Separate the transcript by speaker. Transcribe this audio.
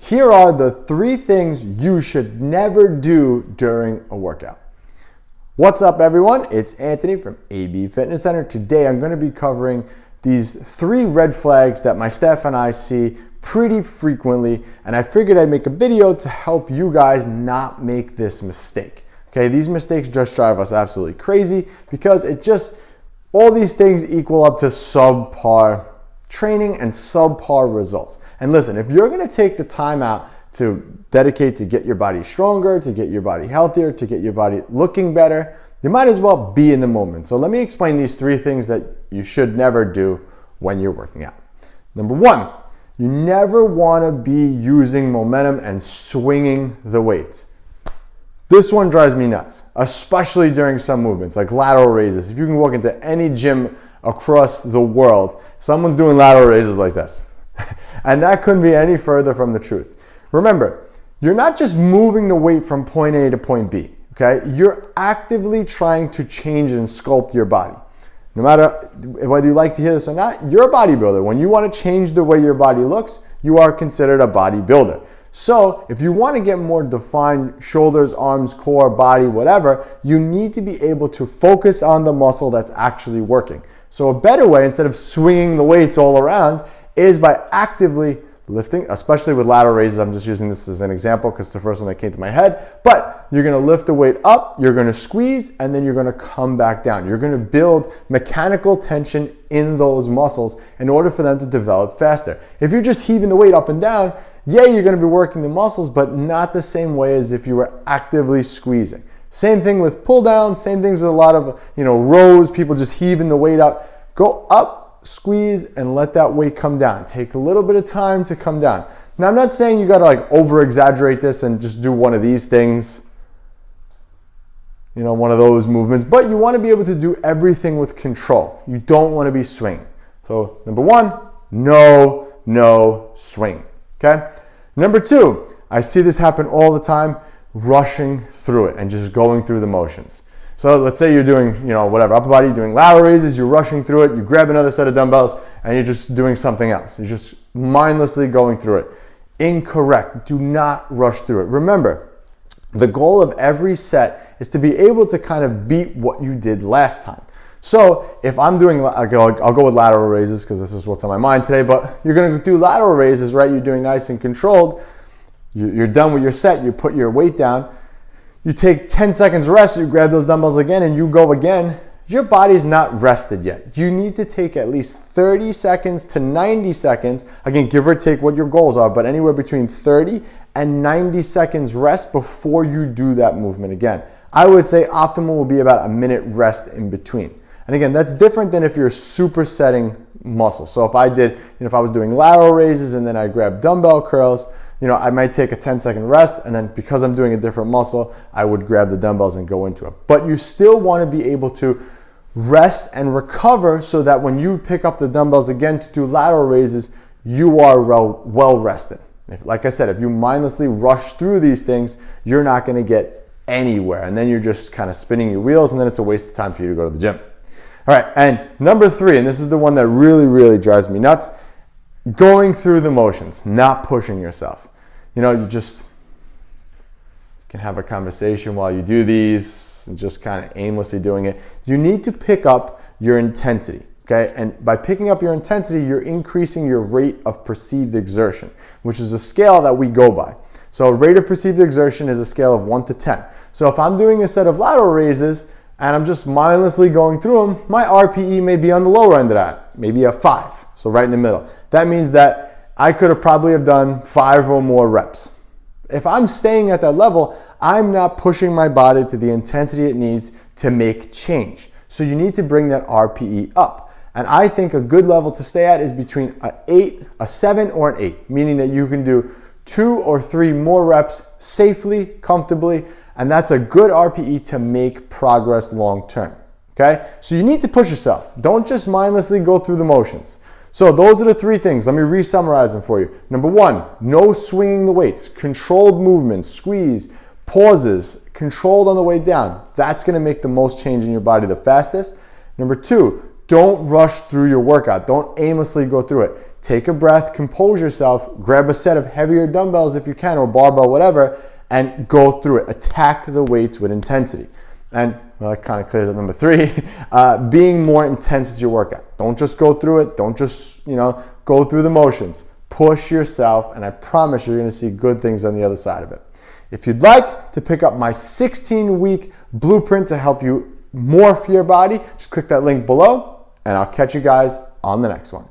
Speaker 1: Here are the 3 things you should never do during a workout. What's up, everyone? It's Anthony from AB Fitness Center. Today I'm going to be covering these 3 red flags that my staff and I see pretty frequently, and I figured I'd make a video to help you guys not make this mistake. Okay, these mistakes just drive us absolutely crazy because all these things equal up to subpar training and subpar results. And listen, if you're going to take the time out to dedicate to get your body stronger, to get your body healthier, to get your body looking better, you might as well be in the moment. So let me explain these 3 things that you should never do when you're working out. Number 1, you never want to be using momentum and swinging the weights. This one drives me nuts, especially during some movements like lateral raises. If you can walk into any gym across the world, someone's doing lateral raises like this. And that couldn't be any further from the truth. Remember, you're not just moving the weight from point A to point B, okay? You're actively trying to change and sculpt your body. No matter whether you like to hear this or not, you're a bodybuilder. When you want to change the way your body looks, you are considered a bodybuilder. So if you want to get more defined shoulders, arms, core, body, whatever, you need to be able to focus on the muscle that's actually working. So a better way, instead of swinging the weights all around, is by actively lifting, especially with lateral raises. I'm just using this as an example because it's the first one that came to my head. But you're going to lift the weight up, you're going to squeeze, and then you're going to come back down. You're going to build mechanical tension in those muscles in order for them to develop faster. If you're just heaving the weight up and down, yeah, you're going to be working the muscles, but not the same way as if you were actively squeezing. Same thing with pull down, same things with a lot of rows, people just heaving the weight up. Go up, squeeze, and let that weight come down. Take a little bit of time to come down. Now, I'm not saying you got to over exaggerate this and just do one of these things, one of those movements, but you want to be able to do everything with control. You don't want to be swinging. So number 1, no swing. Okay? Number 2, I see this happen all the time, rushing through it and just going through the motions. So let's say you're doing, whatever, upper body, doing lateral raises, you're rushing through it, you grab another set of dumbbells, and you're just doing something else. You're just mindlessly going through it. Incorrect. Do not rush through it. Remember, the goal of every set is to be able to kind of beat what you did last time. So if I'm doing, I'll go with lateral raises because this is what's on my mind today, but you're going to do lateral raises, right? You're doing nice and controlled. You're done with your set. You put your weight down. You take 10 seconds rest. You grab those dumbbells again and you go again. Your body's not rested yet. You need to take at least 30 seconds to 90 seconds. Again, give or take what your goals are, but anywhere between 30 and 90 seconds rest before you do that movement again. I would say optimal will be about a minute rest in between. And again, that's different than if you're supersetting muscle. So if I was doing lateral raises and then I grabbed dumbbell curls, I might take a 10-second rest, and then because I'm doing a different muscle, I would grab the dumbbells and go into it. But you still want to be able to rest and recover so that when you pick up the dumbbells again to do lateral raises, you are well rested. Like I said, if you mindlessly rush through these things, you're not going to get anywhere. And then you're just kind of spinning your wheels, and then it's a waste of time for you to go to the gym. All right, and number 3, and this is the one that really drives me nuts, going through the motions, not pushing yourself. You just can have a conversation while you do these and just kind of aimlessly doing it. You need to pick up your intensity, okay? And by picking up your intensity, you're increasing your rate of perceived exertion, which is a scale that we go by. So rate of perceived exertion is a scale of 1 to 10. So if I'm doing a set of lateral raises and I'm just mindlessly going through them, my RPE may be on the lower end of that, maybe a 5, so right in the middle. That means that I could have probably done 5 or more reps. If I'm staying at that level, I'm not pushing my body to the intensity it needs to make change. So you need to bring that RPE up. And I think a good level to stay at is between an 8, a 7, or an 8, meaning that you can do 2 or 3 more reps safely, comfortably, and that's a good RPE to make progress long term. Okay? So you need to push yourself. Don't just mindlessly go through the motions. So those are the 3 things. Let me re-summarize them for you. Number 1, no swinging the weights. Controlled movements, squeeze, pauses, controlled on the way down. That's going to make the most change in your body the fastest. Number 2, don't rush through your workout. Don't aimlessly go through it. Take a breath, compose yourself, grab a set of heavier dumbbells if you can, or barbell, whatever, and go through it. Attack the weights with intensity. And well, that kind of clears up number 3, being more intense with your workout. Don't just go through it. Don't just, go through the motions. Push yourself, and I promise you're going to see good things on the other side of it. If you'd like to pick up my 16-week blueprint to help you morph your body, just click that link below, and I'll catch you guys on the next one.